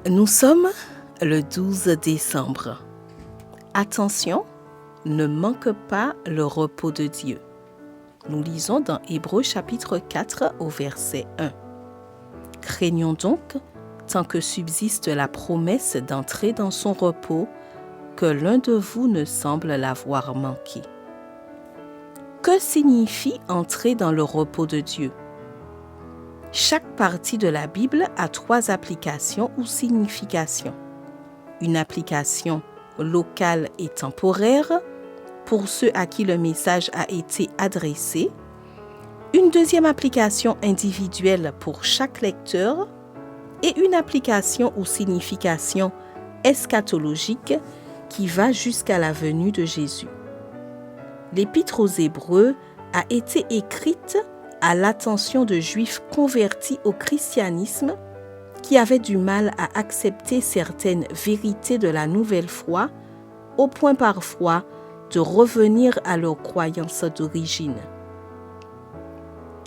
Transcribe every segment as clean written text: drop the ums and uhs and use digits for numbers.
Nous sommes le 12 décembre. Attention, ne manque pas le repos de Dieu. Nous lisons dans Hébreux chapitre 4 au verset 1. Craignons donc, tant que subsiste la promesse d'entrer dans son repos, que l'un de vous ne semble l'avoir manqué. Que signifie entrer dans le repos de Dieu? Chaque partie de la Bible a 3 applications ou significations. Une application locale et temporaire pour ceux à qui le message a été adressé. Une deuxième application individuelle pour chaque lecteur et une application ou signification eschatologique qui va jusqu'à la venue de Jésus. L'Épître aux Hébreux a été écrite à l'attention de Juifs convertis au christianisme qui avaient du mal à accepter certaines vérités de la nouvelle foi, au point parfois de revenir à leurs croyances d'origine.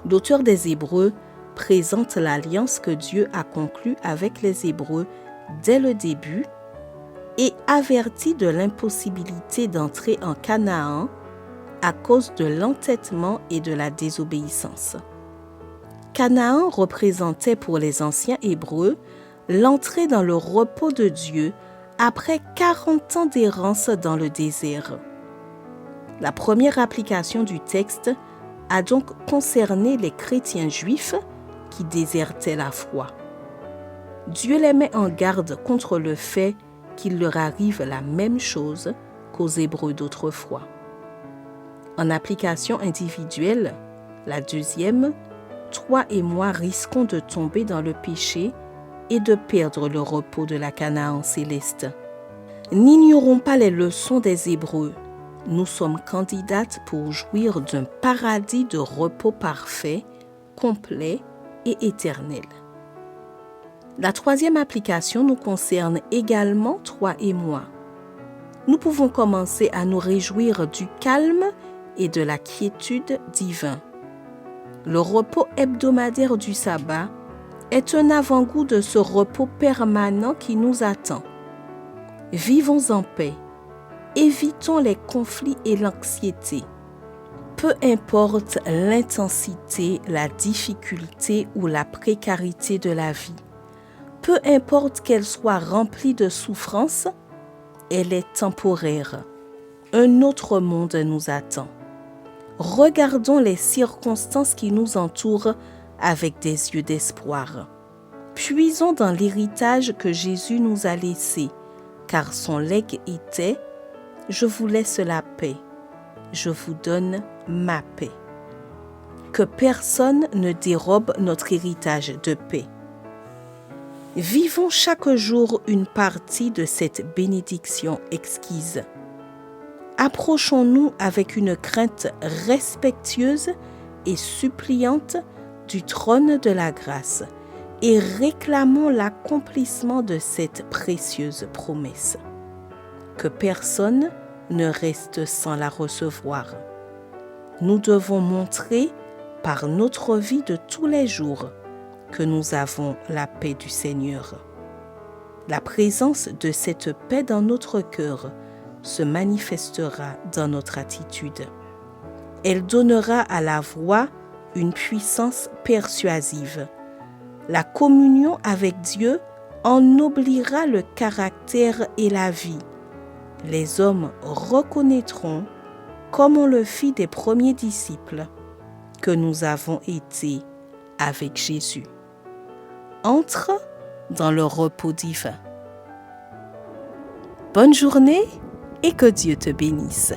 L'auteur des Hébreux présente l'alliance que Dieu a conclue avec les Hébreux dès le début et avertit de l'impossibilité d'entrer en Canaan à cause de l'entêtement et de la désobéissance. Canaan représentait pour les anciens Hébreux l'entrée dans le repos de Dieu après 40 ans d'errance dans le désert. La première application du texte a donc concerné les chrétiens juifs qui désertaient la foi. Dieu les met en garde contre le fait qu'il leur arrive la même chose qu'aux Hébreux d'autrefois. En application individuelle, la deuxième, toi et moi risquons de tomber dans le péché et de perdre le repos de la Canaan céleste. N'ignorons pas les leçons des Hébreux. Nous sommes candidates pour jouir d'un paradis de repos parfait, complet et éternel. La troisième application nous concerne également toi et moi. Nous pouvons commencer à nous réjouir du calme et de la quiétude divin. Le repos hebdomadaire du sabbat est un avant-goût de ce repos permanent qui nous attend. Vivons en paix, évitons les conflits et l'anxiété. Peu importe l'intensité, la difficulté ou la précarité de la vie, peu importe qu'elle soit remplie de souffrances, elle est temporaire. Un autre monde nous attend. Regardons les circonstances qui nous entourent avec des yeux d'espoir. Puisons dans l'héritage que Jésus nous a laissé, car son legs était « Je vous laisse la paix, je vous donne ma paix ». Que personne ne dérobe notre héritage de paix. Vivons chaque jour une partie de cette bénédiction exquise. Approchons-nous avec une crainte respectueuse et suppliante du trône de la grâce et réclamons l'accomplissement de cette précieuse promesse. Que personne ne reste sans la recevoir. Nous devons montrer par notre vie de tous les jours que nous avons la paix du Seigneur. La présence de cette paix dans notre cœur se manifestera dans notre attitude. Elle donnera à la voix une puissance persuasive. La communion avec Dieu ennoblira le caractère et la vie. Les hommes reconnaîtront, comme on le fit des premiers disciples, que nous avons été avec Jésus. Entre dans le repos divin. Bonne journée et que Dieu te bénisse.